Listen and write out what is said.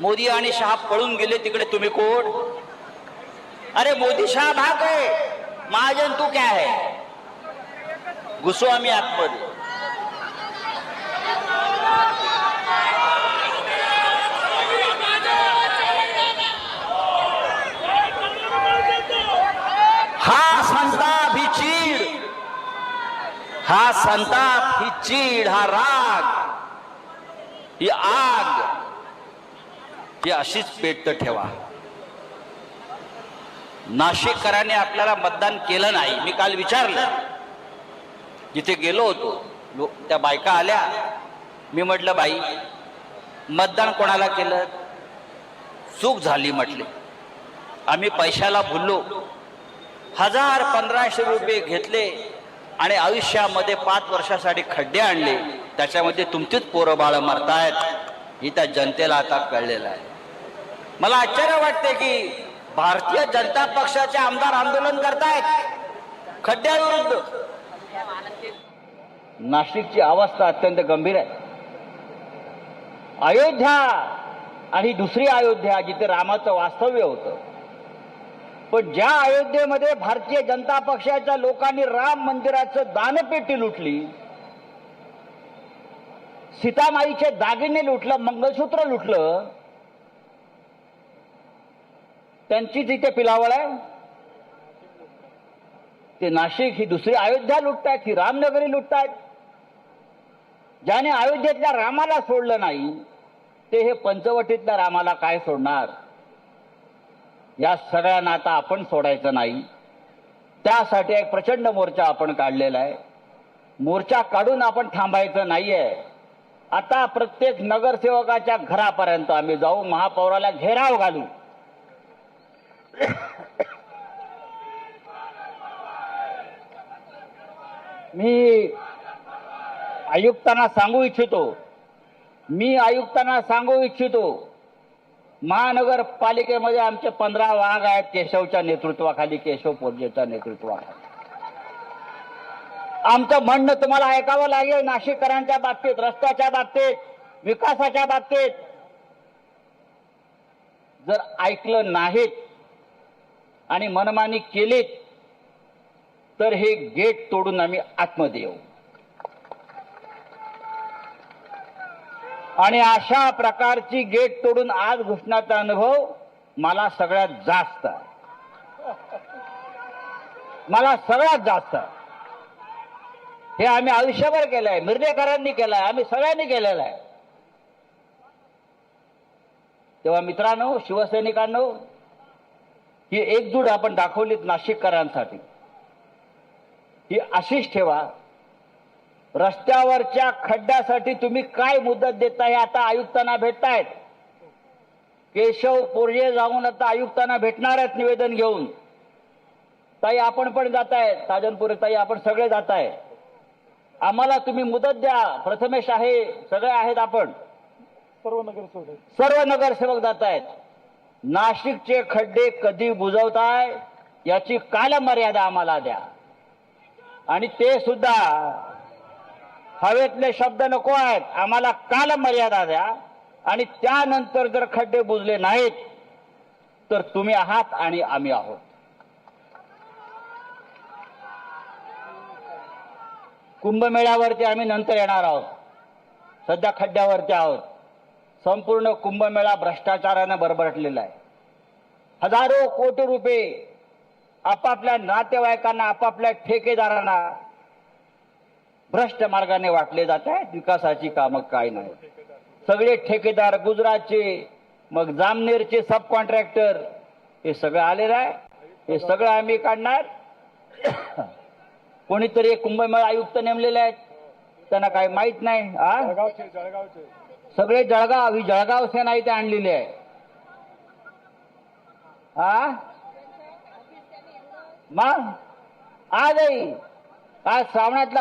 मोदी आणि शहा पळून गेले तिकडे तुम्ही कोण? अरे मोदी शहा भाग है, महाजन तू क्या है? घुसो आम्ही आतमध्ये. हा संताप, ही चीड, हा संताप, ही चीड, हा राग, ही आग, ही अशीच पेटत ठेवा. नाशिककरांनी आपल्याला मतदान केलं नाही. मी काल विचारलं, जिथे गेलो होतो त्या बायका आल्या. मी म्हटलं बाई मतदान कोणाला केलं? चूक झाली म्हटले. आम्ही पैशाला भुललो. 1000-1500 रुपये घेतले आणि आयुष्यामध्ये 5 वर्षासाठी खड्डे आणले. त्याच्यामध्ये तुमचीच पोरं बाळ मरतायत ही त्या जनतेला आता कळलेलं आहे. मला आश्चर्य वाटते की भारतीय जनता पक्षाचे आमदार आंदोलन करतायत खड्ड्याविरुद्ध. नाशिकची अवस्था अत्यंत गंभीर आहे. अयोध्या आणि दुसरी अयोध्या जिथे रामाचं वास्तव्य होतं, पण ज्या अयोध्येमध्ये भारतीय जनता पक्षाच्या लोकांनी राम मंदिराचं दानपेटी लुटली, सीतामाईचे दागिने लुटलं, मंगळसूत्र लुटलं, त्यांची तिथे पिलावळ आहे. ते नाशिक ही दुसरी अयोध्या लुटतायत, ही रामनगरी लुटतायत. ज्याने अयोध्येतल्या रामाला सोडलं नाही ते हे पंचवटीतल्या रामाला काय सोडणार? या सगळ्यांना आता आपण सोडायचं नाही. त्यासाठी एक प्रचंड मोर्चा आपण काढलेला आहे. मोर्चा काढून आपण थांबायचं नाहीये. आता प्रत्येक नगरसेवकाच्या घरापर्यंत आम्ही जाऊ, महापौराला घेराव घालू. मी आयुक्तांना सांगू इच्छितो, महानगरपालिकेमध्ये आमचे 15 वाघ आहेत केशवच्या नेतृत्वाखाली, केशव पोरजेच्या नेतृत्वाखाली. आमचं म्हणणं तुम्हाला ऐकावं लागेल. नाशिककरांच्या बाबतीत, रस्त्याच्या बाबतीत, विकासाच्या बाबतीत जर ऐकलं नाहीत आणि मनमानी केलीत तर हे गेट तोडून आम्ही आतमध्ये येऊ. आणि अशा प्रकारची गेट तोडून आज घुसण्याचा अनुभव मला सगळ्यात जास्त आहे. हे आम्ही आयुष्यभर केलंय, मिरजेकरांनी केलंय, आम्ही सगळ्यांनी केलेलं आहे. तेव्हा मित्रांनो, शिवसैनिकांनो, ही एकजूट आपण दाखवलीत नाशिककरांसाठी, ही अशीच ठेवा. रस्त्यावरच्या खड्ड्यासाठी तुम्ही काय मुदत देताय? आता आयुक्तांना भेटतायत. केशव पोरजे जाऊन आता आयुक्तांना भेटणार आहेत निवेदन घेऊन. ताई आपण पण जाताय, साजनपुरे ताई आपण सगळे जाताय. आम्हाला तुम्ही मुदत द्या. प्रथमेश आहे, सगळे आहेत, आपण सर्व नगरसेवक जातायत. नाशिकचे खड्डे कधी बुजवताय याची कालमर्यादा आम्हाला द्या. आणि ते सुद्धा हवेतले शब्द नको आहेत, आम्हाला कालमर्यादा द्या. आणि त्यानंतर जर खड्डे बुजले नाहीत तर तुम्ही आहात आणि आम्ही आहोत. कुंभमेळ्यावरती आम्ही नंतर येणार आहोत. सध्या खड्ड्यावरती आहोत. संपूर्ण कुंभमेळा भ्रष्टाचाराने बरबरटलेला आहे. हजारो कोटी रुपये आपापल्या नातेवाईकांना, आपापल्या ठेकेदारांना भ्रष्ट मार्गाने वाटले जात आहेत. विकासाची कामं काय नाही. सगळे ठेकेदार, गुजरातचे, मग जामनेरचे सब कॉन्ट्रॅक्टर, हे सगळं आलेलं आहे. हे सगळं आम्ही काढणार. कोणीतरी कुंभमेळा आयुक्त नेमलेले आहेत, त्यांना काय माहित नाही. सगळे जळगाव, ही जळगाव सेना इथे आणलेली आहे. मग आजही आज श्रावणातला